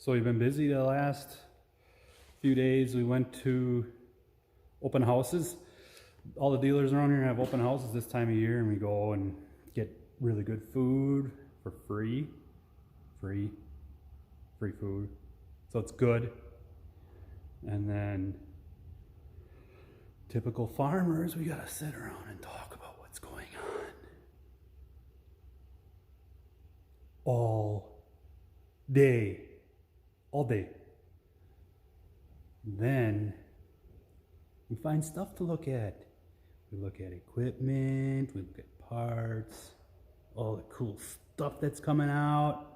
So we've been busy the last few days. We went to open houses. All the dealers around here have open houses this time of year, and we go and get really good food for free. Free food. So it's good. And then typical farmers, we gotta sit around and talk about what's going on all day. Then we find stuff to look at. We look at equipment, we look at parts, all the cool stuff that's coming out.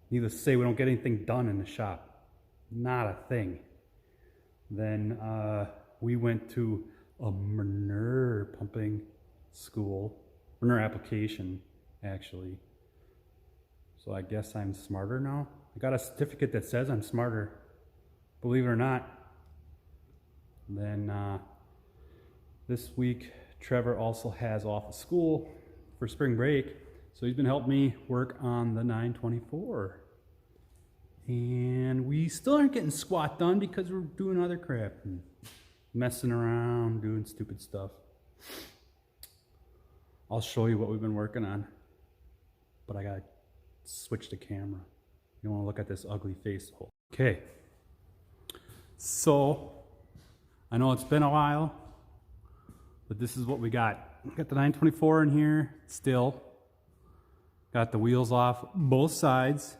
Needless to say, we don't get anything done in the shop. Not a thing. Then we went to a manure pumping school, manure application, actually. So I guess I'm smarter now. I got a certificate that says I'm smarter, believe it or not. Then this week, Trevor also has off of school for spring break, so he's been helping me work on the 924. And we still aren't getting squat done because we're doing other crap and messing around, doing stupid stuff. I'll show you what we've been working on, but I gotta switch the camera. You don't want to look at this ugly face. Okay, so I know it's been a while, but this is what we got. We got the 924 in here still. Got the wheels off both sides.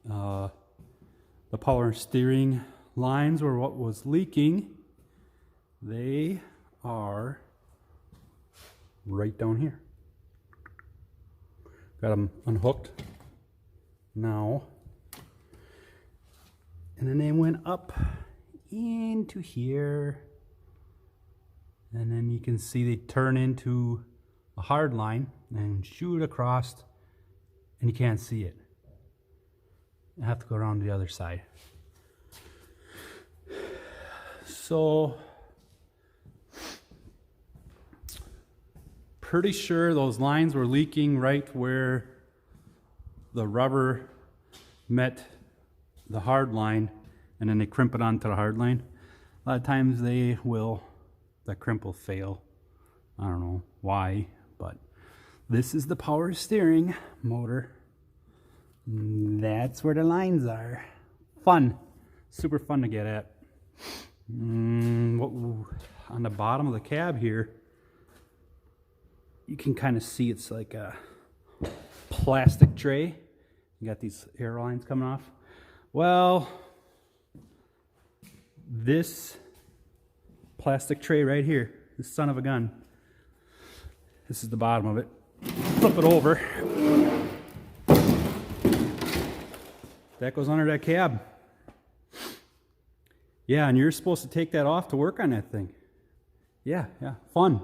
The power steering lines were what was leaking. They are right down here. Got them unhooked now. And then they went up into here. And then you can see they turn into a hard line and shoot across, and you can't see it. I have to go around the other side. So, pretty sure those lines were leaking right where the rubber met the hard line, and then they crimp it onto the hard line. A lot of times the crimp will fail. I don't know why, but this is the power steering motor. That's where the lines are. Fun. Super fun to get at. On the bottom of the cab here, you can kind of see it's like a plastic tray. You got these air lines coming off. Well, this plastic tray right here, this son of a gun, this is the bottom of it. Flip it over. That goes under that cab. Yeah, and you're supposed to take that off to work on that thing. Yeah, fun.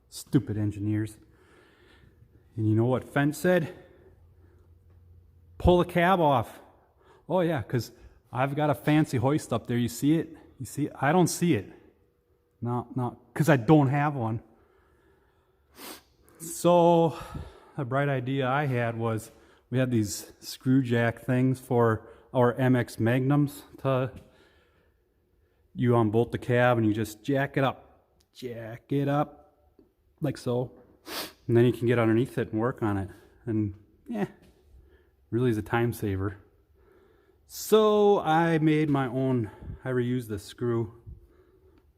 Stupid engineers. And you know what Fent said? Pull the cab off. Oh yeah, because I've got a fancy hoist up there. You see it? You see it? I don't see it. No, because I don't have one. So, a bright idea I had was, we had these screw jack things for our MX Magnums. You unbolt the cab and you just jack it up like so, and then you can get underneath it and work on it. And yeah, really is a time saver. So I made my own. I reused the screw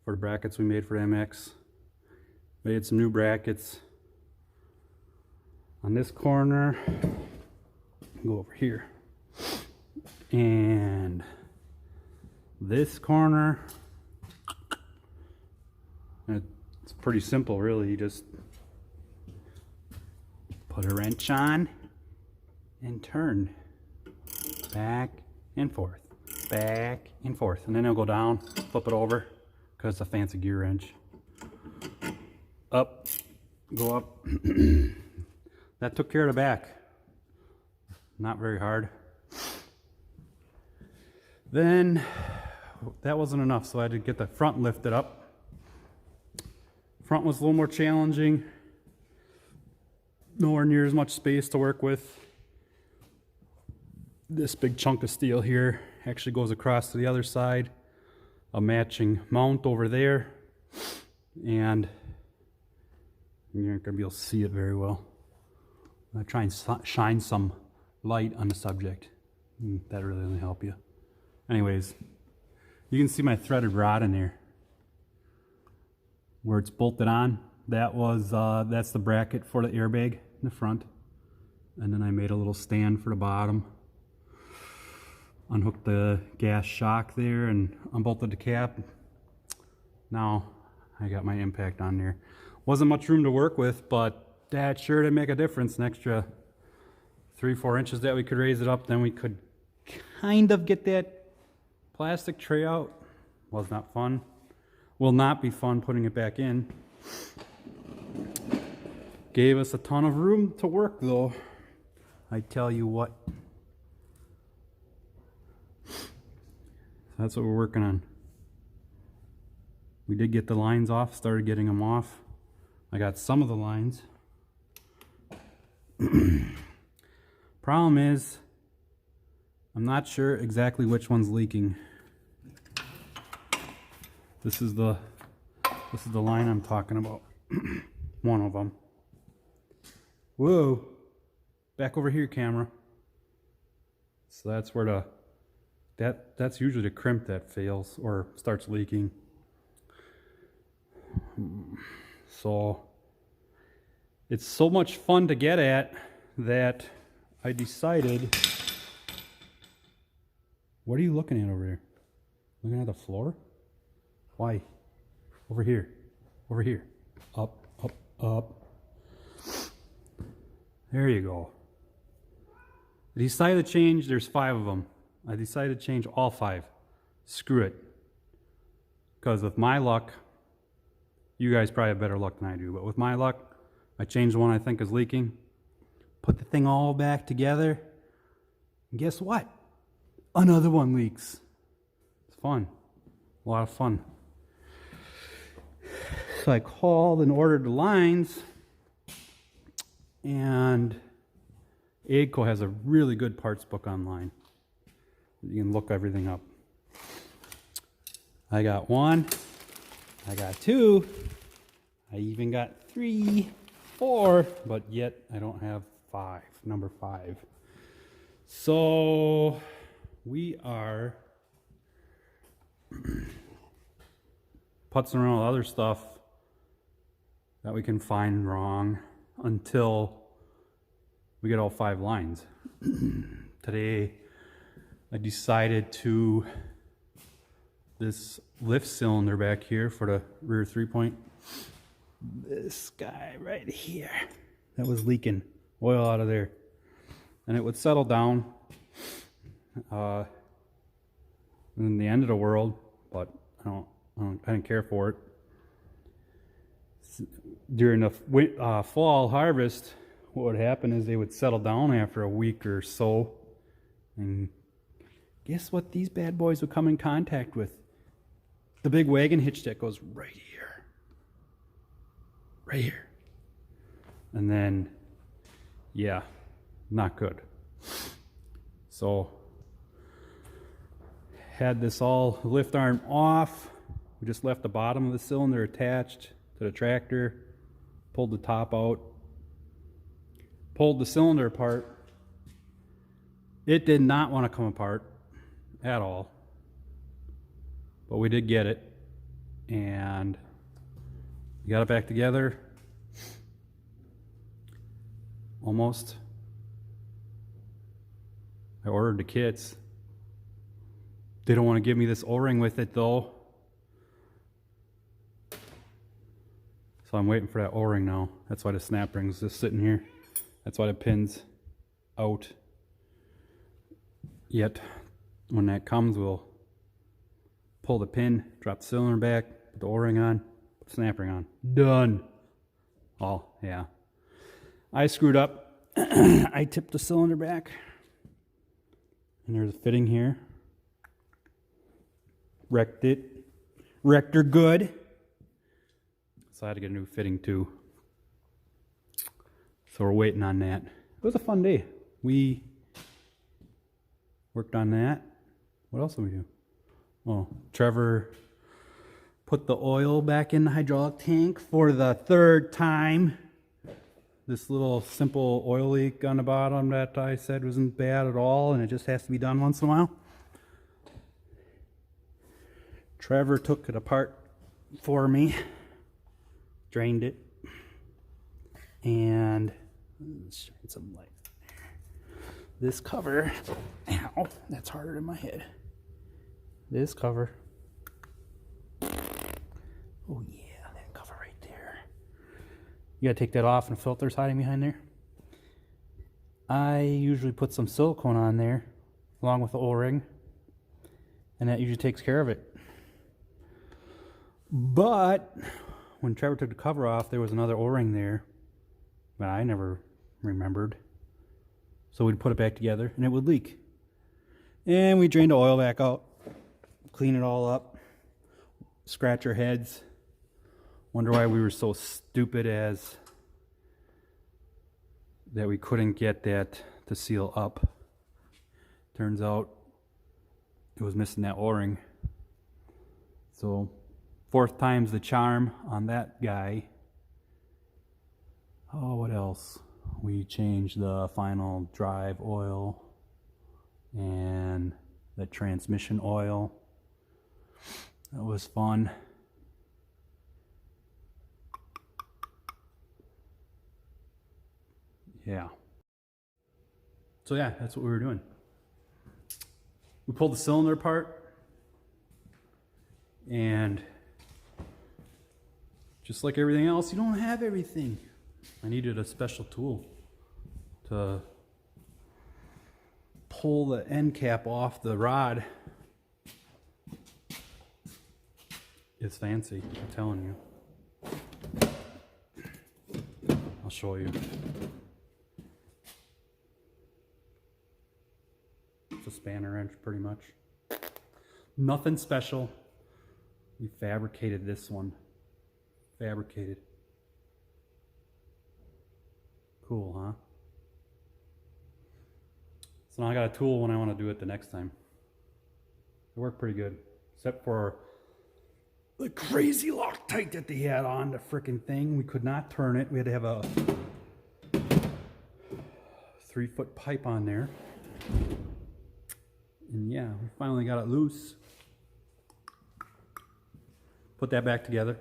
for the brackets we made for MX. Made some new brackets on this corner. Go over here, and this corner, and it's pretty simple really. You just put a wrench on and turn back and forth, and then it'll go down, flip it over, because it's a fancy gear wrench. Up, go up. That took care of the back. Not very hard. Then that wasn't enough, so I had to get the front lifted up. Front was a little more challenging. Nowhere near as much space to work with. this big chunk of steel here actually goes across to the other side. A matching mount over there. And you're not going to be able to see it very well. I'll try and shine some light on the subject. That really doesn't help you. Anyways, you can see my threaded rod in there where it's bolted on. That's the bracket for the airbag in the front. And then I made a little stand for the bottom. Unhooked the gas shock there and unbolted the cap. Now I got my impact on there. Wasn't much room to work with, but that sure did make a difference. An extra 3-4 inches that we could raise it up. Then we could kind of get that plastic tray out. Was not fun. Will not be fun putting it back in. Gave us a ton of room to work though. I tell you what. That's what we're working on. We did get the lines off, started getting them off. I got some of the lines. Problem is, I'm not sure exactly which one's leaking. This is the line I'm talking about. One of them. Whoa! Back over here, camera. So that's where that's usually the crimp that fails or starts leaking. So it's so much fun to get at that I decided. What are you looking at over there? Looking at the floor? Why? Over here. Over here. Up, up, up. There you go. I decided to change, there's 5 of them. I decided to change all 5. Screw it. Because with my luck, you guys probably have better luck than I do, but with my luck, I changed the one I think is leaking, put the thing all back together, and guess what? Another one leaks. It's fun. A lot of fun. So I called and ordered the lines, and AGCO has a really good parts book online. You can look everything up. I got 1, I got 2, I even got 3, 4, but yet I don't have 5, number 5. So we are putzing around with other stuff that we can find wrong until we get all 5 lines. Today I decided to this lift cylinder back here for the rear 3-point. This guy right here that was leaking oil out of there, and it would settle down in the end of the world, but I didn't care for it. During the fall harvest, what would happen is they would settle down after a week or so, and guess what these bad boys would come in contact with? The big wagon hitch that goes right here. Right here. And then, yeah, not good. So, had this all lift arm off. We just left the bottom of the cylinder attached to the tractor. Pulled the top out. Pulled the cylinder apart. It did not want to come apart at all. But we did get it, and we got it back together. Almost. I ordered the kits. They don't want to give me this O-ring with it though. So I'm waiting for that O-ring now. That's why the snap ring's just sitting here. That's why the pin's out. Yet, when that comes, we'll pull the pin, drop the cylinder back, put the O-ring on, put the snap ring on. Done. Oh, yeah. I screwed up. I tipped the cylinder back. And there's a fitting here. Wrecked it. Wrecked her good. So I had to get a new fitting too. So we're waiting on that. It was a fun day. We Worked on that. What else did we do? Oh, Trevor put the oil back in the hydraulic tank for the third time. This little simple oil leak on the bottom that I said wasn't bad at all, and it just has to be done once in a while. Trevor took it apart for me, drained it, and let's shine some light. This cover, ow, that's harder than my head. This cover, oh yeah, that cover right there. You gotta take that off, and the filter's hiding behind there. I usually put some silicone on there along with the O-ring, and that usually takes care of it. But when Trevor took the cover off, there was another O-ring there, but I never remembered. So we'd put it back together and it would leak. And we drained the oil back out, clean it all up, scratch our heads, wonder why we were so stupid as that we couldn't get that to seal up. Turns out it was missing that O-ring. So fourth time's the charm on that guy. Oh, what else? We changed the final drive oil and the transmission oil. That was fun. Yeah. So yeah, that's what we were doing. We pulled the cylinder apart, and just like everything else, you don't have everything. I needed a special tool to pull the end cap off the rod. It's fancy, I'm telling you. I'll show you. It's a spanner wrench, pretty much. Nothing special. We fabricated this one. Fabricated. Cool, huh? So now I got a tool when I want to do it the next time. It worked pretty good, except for the crazy Loctite that they had on the frickin' thing. We could not turn it. We had to have a 3-foot pipe on there. And yeah, we finally got it loose. Put that back together.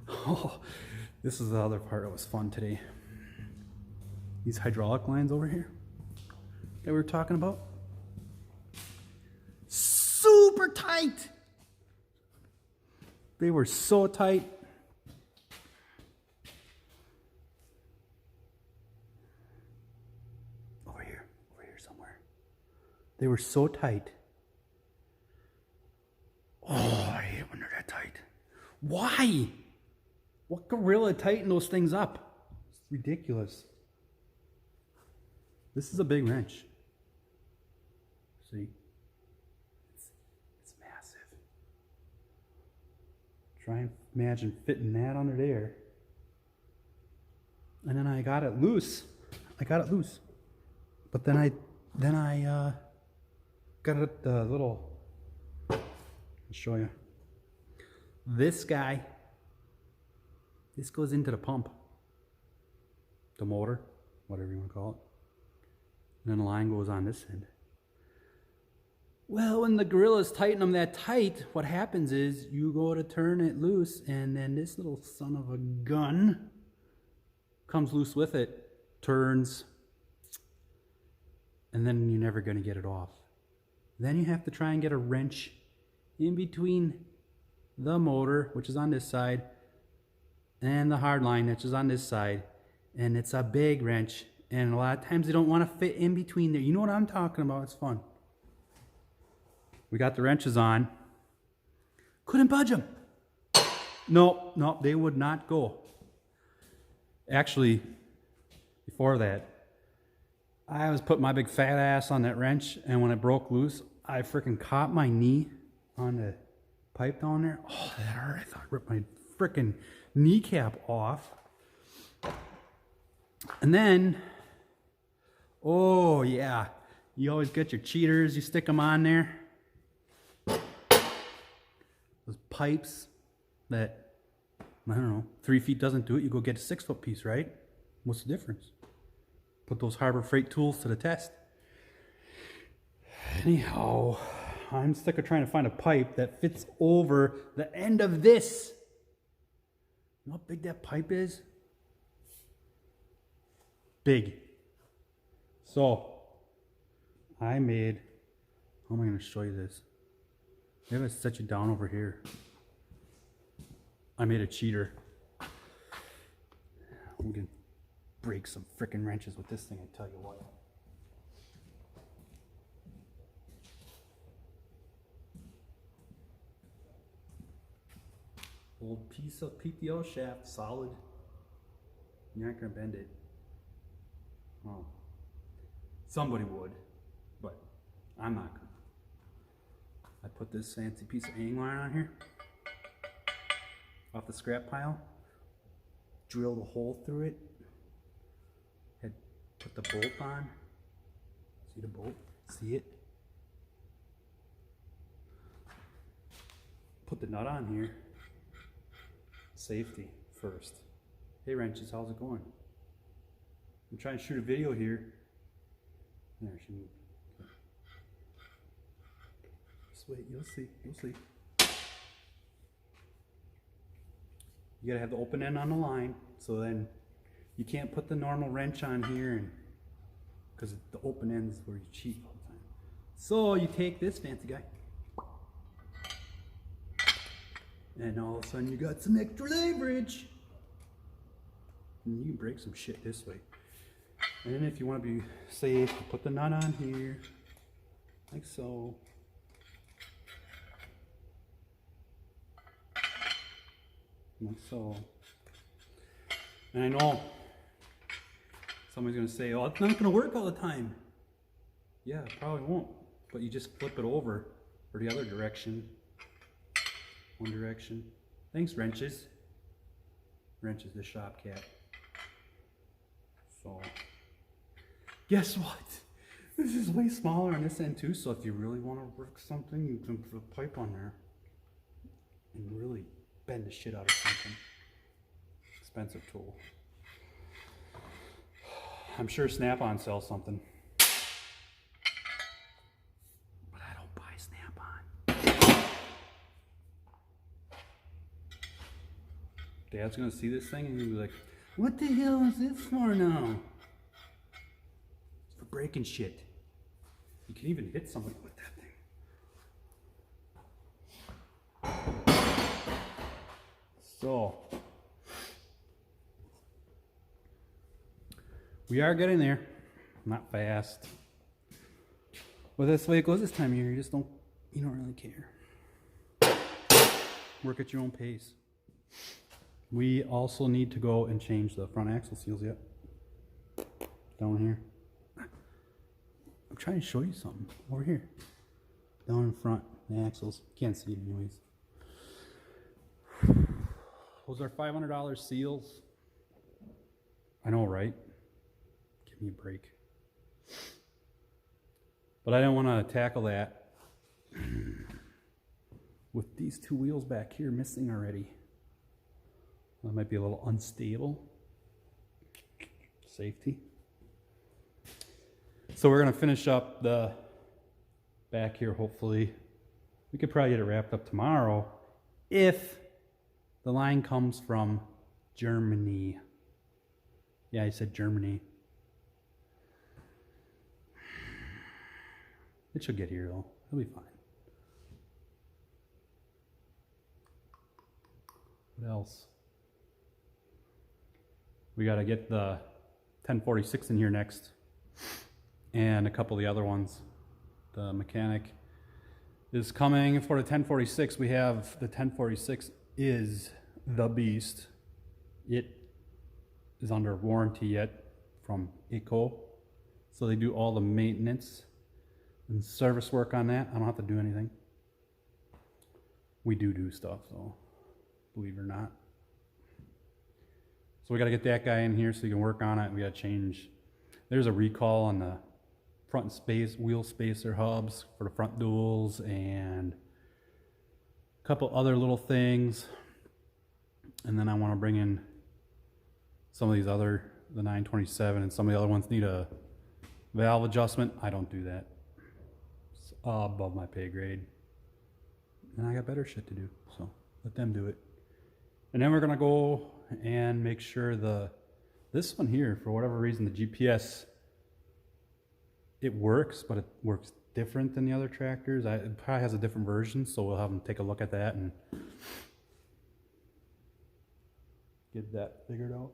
Oh, this is the other part that was fun today. These hydraulic lines over here that we were talking about. Super tight! They were so tight. Over here somewhere. They were so tight. Oh, I hate when they're that tight. Why? What gorilla tightened those things up? It's ridiculous. This is a big wrench. See? It's massive. Try and imagine fitting that under there. And then I got it loose. But then I got it little, I'll show you. This guy, this goes into the pump, the motor, whatever you want to call it. And then the line goes on this end. Well, when the gorillas tighten them that tight, what happens is you go to turn it loose, and then this little son of a gun comes loose with it, turns, and then you're never going to get it off. Then you have to try and get a wrench in between the motor, which is on this side, and the hard line, which is on this side. And it's a big wrench, and a lot of times they don't want to fit in between there. You know what I'm talking about. It's fun. We got the wrenches on. Couldn't budge them. No, they would not go. Actually, before that, I was putting my big fat ass on that wrench, and when it broke loose, I freaking caught my knee on the pipe down there. Oh, that hurt. I thought I ripped my freaking kneecap off. And then, oh yeah, You always get your cheaters, you stick them on there. Those pipes that, I don't know, 3 feet doesn't do it, you go get a 6-foot piece, right? What's the difference? Put those Harbor Freight tools to the test. Anyhow, I'm sick of trying to find a pipe that fits over the end of this. You know how big that pipe is? Big. So, I made, how am I going to show you this? Maybe I set you down over here. I made a cheater. I'm going to break some frickin' wrenches with this thing, I tell you what. Old piece of PTO shaft, solid. You're not going to bend it. Oh. Somebody would, but I'm not gonna. I put this fancy piece of angle iron on here, off the scrap pile, drilled a hole through it, had put the bolt on. See the bolt? See it? Put the nut on here. Safety first. Hey wrenches, how's it going? I'm trying to shoot a video here. There, she moved. Okay. Just wait, you'll see, you'll see. You gotta have the open end on the line, so then you can't put the normal wrench on here, and because the open end is where you cheat all the time. So you take this fancy guy, and all of a sudden you got some extra leverage. And you can break some shit this way. And then if you want to be safe, you put the nut on here, like so. Like so. And I know somebody's going to say, oh, it's not going to work all the time. Yeah, it probably won't. But you just flip it over or the other direction. One direction. Thanks, wrenches. Wrenches, the shop cat. So, guess what? This is way smaller on this end too, so if you really want to work something, you can put a pipe on there and really bend the shit out of something. Expensive tool. I'm sure Snap-on sells something. But I don't buy Snap-on. Dad's gonna see this thing and he'll be like, what the hell is this for now? It's for breaking shit. You can even hit somebody with that thing. So, we are getting there. Not fast. But that's the way it goes this time of year. You don't really care. Work at your own pace. We also need to go and change the front axle seals yet. Down here. I'm trying to show you something. Over here. Down in front. The axles. Can't see it anyways. Those are $500 seals. I know, right? Give me a break. But I don't want to tackle that with these two wheels back here missing already. That might be a little unstable. Safety. So we're going to finish up the back here, hopefully. We could probably get it wrapped up tomorrow if the line comes from Germany. Yeah, I said Germany. It should get here though. It'll be fine. What else? We got to get the 1046 in here next, and a couple of the other ones. The mechanic is coming for the 1046. We have the 1046 is the beast. It is under warranty yet from ICO, so they do all the maintenance and service work on that. I don't have to do anything. We do stuff, so believe it or not. So we got to get that guy in here so he can work on it. We got to change. There's a recall on the front wheel spacer hubs for the front duals, and a couple other little things. And then I want to bring in some of these the 927, and some of the other ones need a valve adjustment. I don't do that. It's above my pay grade. And I got better shit to do, so let them do it. And then we're gonna go and make sure this one here, for whatever reason, the GPS, it works, but it works different than the other tractors. It probably has a different version, so we'll have them take a look at that and get that figured out.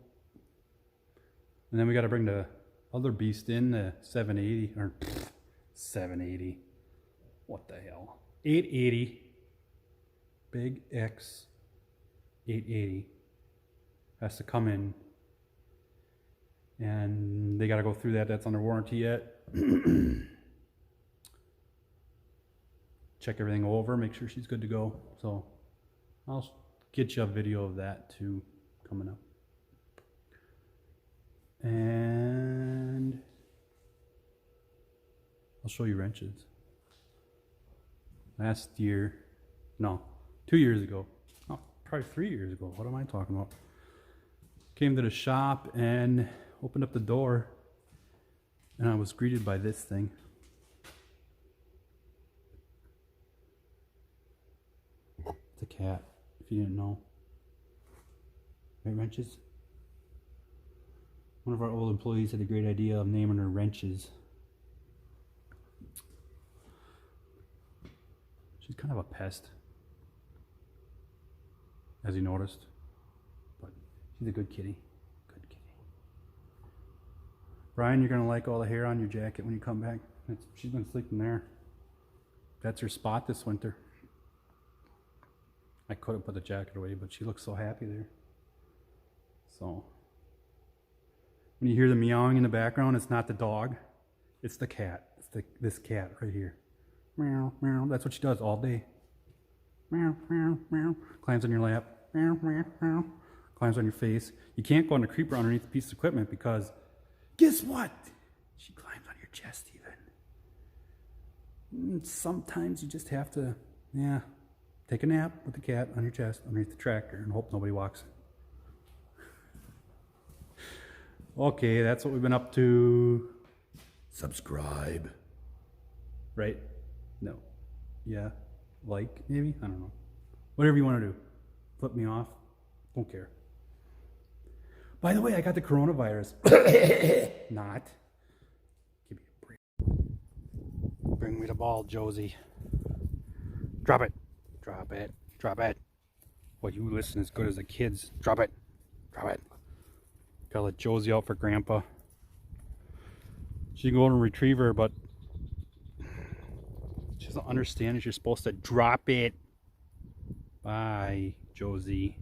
And then we got to bring the other beast in, the 780, or 780, what the hell, 880, Big X 880 has to come in, and they got to go through that. That's under warranty yet. Check everything over, make sure she's good to go. So I'll get you a video of that too coming up. And I'll show you wrenches. Last year, no, 2 years ago, oh, probably 3 years ago. What am I talking about? Came to the shop and opened up the door, and I was greeted by this thing. It's a cat, if you didn't know. Right, wrenches? One of our old employees had a great idea of naming her Wrenches. She's kind of a pest, as you noticed, but she's a good kitty. Good kitty. Brian, you're gonna like all the hair on your jacket when you come back. She's been sleeping there. That's her spot this winter. I couldn't put the jacket away, but she looks so happy there. So when you hear the meowing in the background, it's not the dog, it's the cat. It's this cat right here. Meow, meow. That's what she does all day. Meow, meow, meow. Climbs on your lap. Meow, meow, meow. Climbs on your face. You can't go on the creeper underneath a piece of equipment because guess what? She climbs on your chest even. Sometimes you just have to, take a nap with the cat on your chest underneath the tractor and hope nobody walks in. Okay, that's what we've been up to. Subscribe. Right? No. Yeah. Like, maybe? I don't know. Whatever you want to do. Flip me off. Don't care. By the way, I got the coronavirus. Not. Give me a break. Bring me the ball, Josie. Drop it. Drop it. Drop it. Well, you listen as good as the kids. Drop it. Drop it. Gotta let Josie out for Grandpa. She can go and retrieve her, but she doesn't understand that you're supposed to drop it. Bye, Josie.